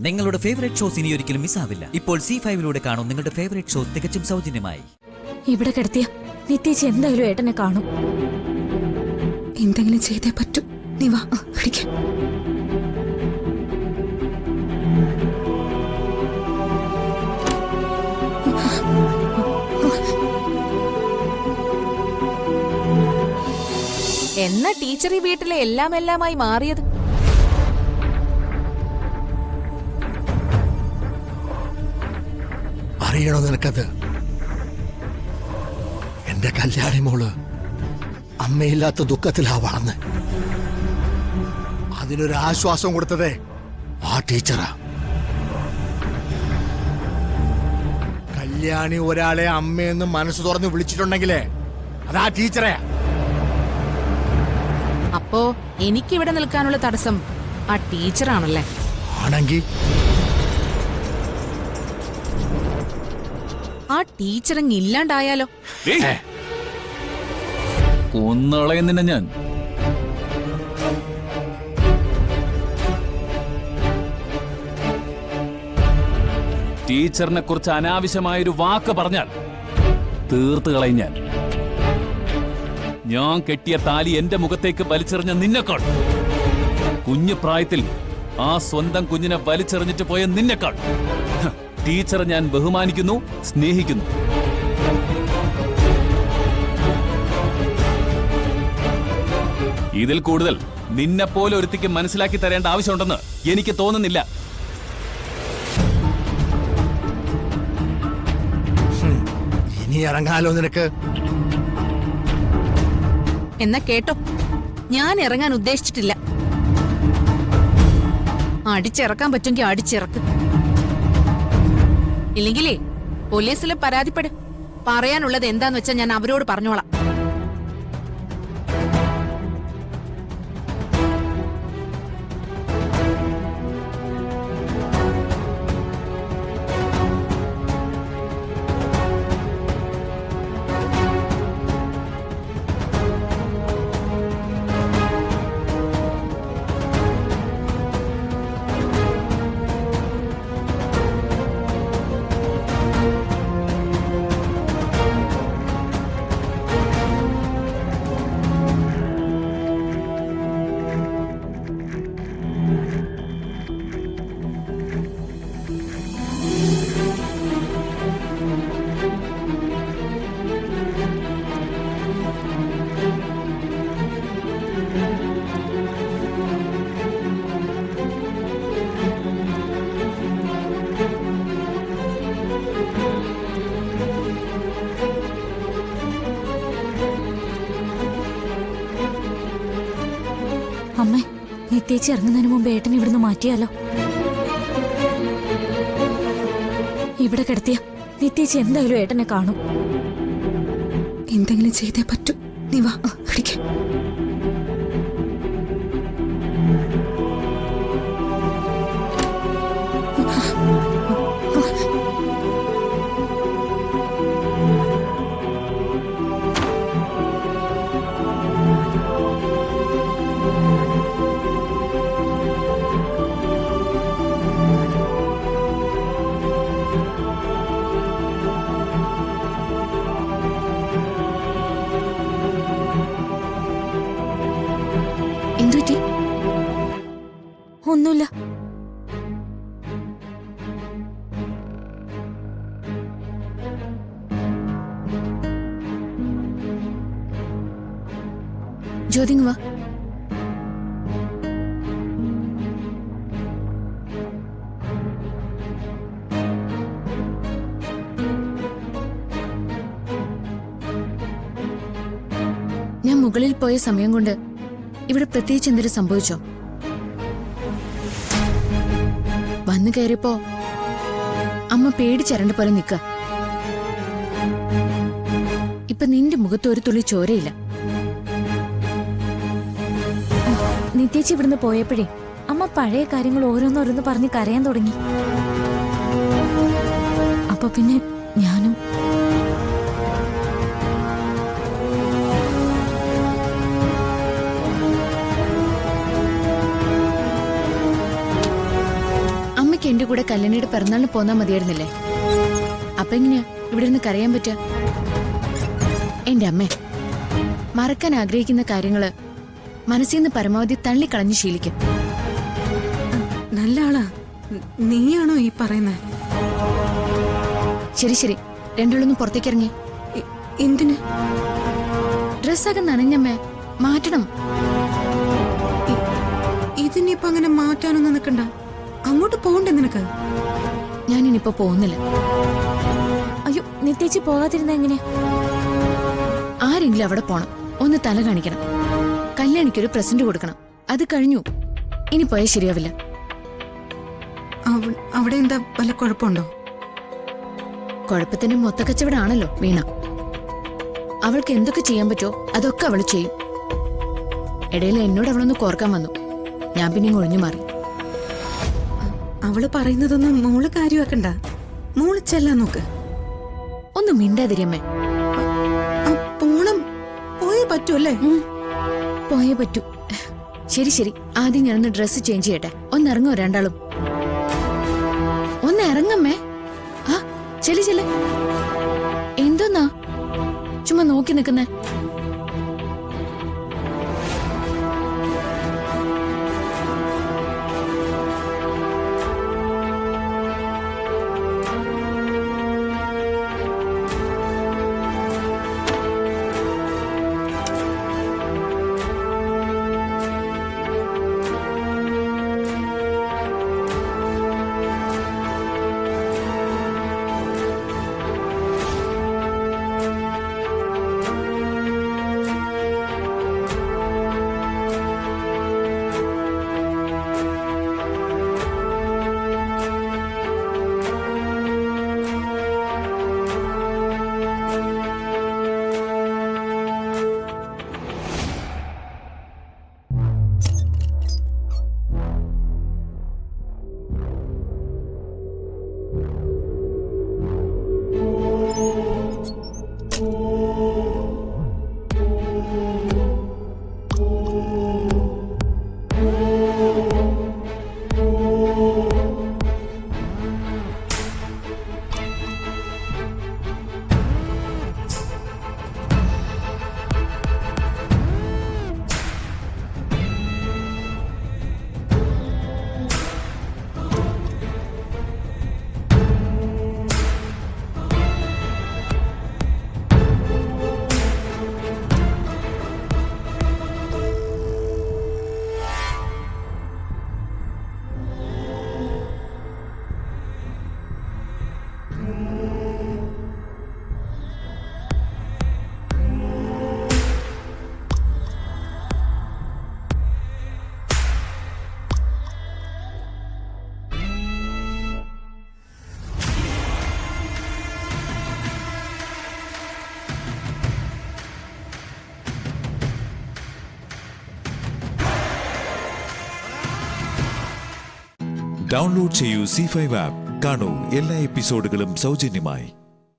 നിങ്ങളുടെ favourite shows ഇനി ഒരിക്കലും മിസ്സാവില്ല. ഇപ്പോൾ C5 കാണും നിങ്ങളുടെ ഫേവറേറ്റ് ഷോസ് തികച്ചും സൗജന്യമായി. ഇവിടെ കിടത്തിയ നിത്യേച്ചി എന്തായാലും ഏട്ടനെ കാണും. എന്തെങ്കിലും ചെയ്തേ പറ്റൂ. നീ വാ പിടിക്ക. എന്നാ ടീച്ചർ ഈ വീട്ടിലെ എല്ലാമായി മാറിയത്? അറിയണോ നിനക്കത്? എന്റെ കല്യാണി മോള് അമ്മയില്ലാത്ത ദുഃഖത്തിലാ വളർന്ന്. അതിനൊരു ആശ്വാസം കൊടുത്തതേ ആ ടീച്ചറാ. കല്യാണി ഒരാളെ അമ്മയെന്ന് മനസ്സ് തുറന്ന് വിളിച്ചിട്ടുണ്ടെങ്കിലേ അതാ ടീച്ചറെ. അപ്പോ എനിക്കിവിടെ നിൽക്കാനുള്ള തടസ്സം ആ ടീച്ചറാണല്ലേ? ആണെങ്കി ആ ടീച്ചറങ്ങ് ഇല്ലാണ്ടായാലോ? കൊന്നളയുന്നില്ല ഞാൻ. ടീച്ചറിനെ കുറിച്ച് അനാവശ്യമായൊരു വാക്ക് പറഞ്ഞാൽ തീർത്ത് കളയും ഞാൻ. ഞാൻ കെട്ടിയ താലി എന്റെ മുഖത്തേക്ക് വലിച്ചെറിഞ്ഞ നിന്നെക്കാൾ, കുഞ്ഞു പ്രായത്തിൽ ആ സ്വന്തം കുഞ്ഞിനെ വലിച്ചെറിഞ്ഞിട്ട് പോയ നിന്നെക്കാൾ ടീച്ചറെ ഞാൻ ബഹുമാനിക്കുന്നു, സ്നേഹിക്കുന്നു. ഇതിൽ കൂടുതൽ നിന്നെപ്പോലെ ഒരുത്തിക്ക് മനസ്സിലാക്കി തരേണ്ട ആവശ്യമുണ്ടെന്ന് എനിക്ക് തോന്നുന്നില്ല. ഇനി ഇറങ്ങാലോ നിനക്ക്? എന്നാ കേട്ടോ, ഞാൻ ഇറങ്ങാൻ ഉദ്ദേശിച്ചിട്ടില്ല. അടിച്ചിറക്കാൻ പറ്റുമെങ്കിൽ അടിച്ചിറക്ക്. ഇല്ലെങ്കിലേ പോലീസിൽ പരാതിപ്പെടും. പറയാനുള്ളത് എന്താന്ന് വെച്ചാൽ ഞാൻ അവരോട് പറഞ്ഞോളാം. അമ്മേ, നിത്യേച്ചി ഇറങ്ങുന്നതിന് മുമ്പ് ഏട്ടനെ ഇവിടുന്ന് മാറ്റിയാലോ? ഇവിടെ കിടത്തിയ നിത്യേച്ചി എന്തായാലും ഏട്ടനെ കാണും. എന്തെങ്കിലും ചെയ്തേ പറ്റൂ. നീ വാ പിടിക്ക. എന്തുപറ്റി? ഒന്നുമില്ല. ജ്യോതിങ് വാ. ഞാൻ മുകളിൽ പോയ സമയം കൊണ്ട് ഇവിടെ പ്രത്യേകിച്ച് എന്തൊരു സംഭവിച്ചോ? വന്നു കയറിയപ്പോ അമ്മ പേടിച്ചരണ്ട പോലെ നിക്ക. ഇപ്പൊ നിന്റെ മുഖത്ത് ഒരു തുള്ളി ചോരയില്ല. നിത്യേച്ചി ഇവിടുന്ന് പോയപ്പോഴേ അമ്മ പഴയ കാര്യങ്ങൾ ഓരോന്നോരോന്ന് പറഞ്ഞ് കരയാൻ തുടങ്ങി. അപ്പൊ പിന്നെ ഞാനും എന്റെ കൂടെ കല്യാണിയുടെ പിറന്നാളിന് പോന്നാ മതിയായിരുന്നില്ലേ? അപ്പൊ എങ്ങനെയാ ഇവിടെ നിന്ന് കരയാൻ പറ്റുക? എന്റെ അമ്മേ, മറക്കാൻ ആഗ്രഹിക്കുന്ന കാര്യങ്ങള് മനസ്സിൽ നിന്ന് പരമാവധി തള്ളിക്കളഞ്ഞ് ശീലിക്കും. നല്ല ആളാ. നീയാണോ ഈ പറയുന്നത്? ശരി ശരി, രണ്ടാളൊന്നും പുറത്തേക്ക് ഇറങ്ങി. എന്തിന്? ഡ്രസ്സൊക്കെ നനഞ്ഞമ്മേ, മാറ്റണം. ഇതിനിപ്പോ അങ്ങനെ മാറ്റാനൊന്നും നിൽക്കണ്ട. അങ്ങോട്ട് പോകണ്ടേ നിനക്ക്? ഞാനിനിപ്പോ പോകുന്നില്ല. അയ്യോ, നിത്യേച്ചി പോകാതിരുന്ന എങ്ങനെ? ആരെങ്കിലും അവിടെ പോണം, ഒന്ന് തല കാണിക്കണം, കല്യാണിക്കൊരു പ്രസന്റ് കൊടുക്കണം. അത് കഴിഞ്ഞു. ഇനി പോയാൽ ശരിയാവില്ല. അവിടെ എന്താ വല്ല കുഴപ്പമുണ്ടോ? കുഴപ്പത്തിന്റെ മൊത്തക്കച്ചവടാണല്ലോ വീണ. അവൾക്ക് എന്തൊക്കെ ചെയ്യാൻ പറ്റോ അതൊക്കെ അവള് ചെയ്യും. ഇടയിൽ എന്നോട് അവളൊന്ന് കോർക്കാൻ വന്നു. ഞാൻ പിന്നെ ഒഴിഞ്ഞു മാറി. അവള് പറയുന്നതൊന്നും മോള് കാര്യമാക്കണ്ട. മോള് ചെല്ലാൻ നോക്ക്. ഒന്ന് മിണ്ടാതിരിയമ്മേ. പോണം. പോയേ പറ്റൂല്ലേ? പോയേ പറ്റൂ. ശരി ശരി, ആദ്യം ഞാനൊന്ന് ഡ്രസ്സ് ചേഞ്ച് ചെയ്യട്ടെ. ഒന്ന് ഇറങ്ങോ രണ്ടാളും? ഒന്ന് ഇറങ്ങമ്മേ. ആ ചെല്ലി ചെല്ല. എന്തോന്നാ ചുമ്മാ നോക്കി നിൽക്കുന്നേ? ഡൗൺലോഡ് ചെയ്യൂ C5 ആപ്പ്. കാണൂ എല്ലാ എപ്പിസോഡുകളും സൗജന്യമായി.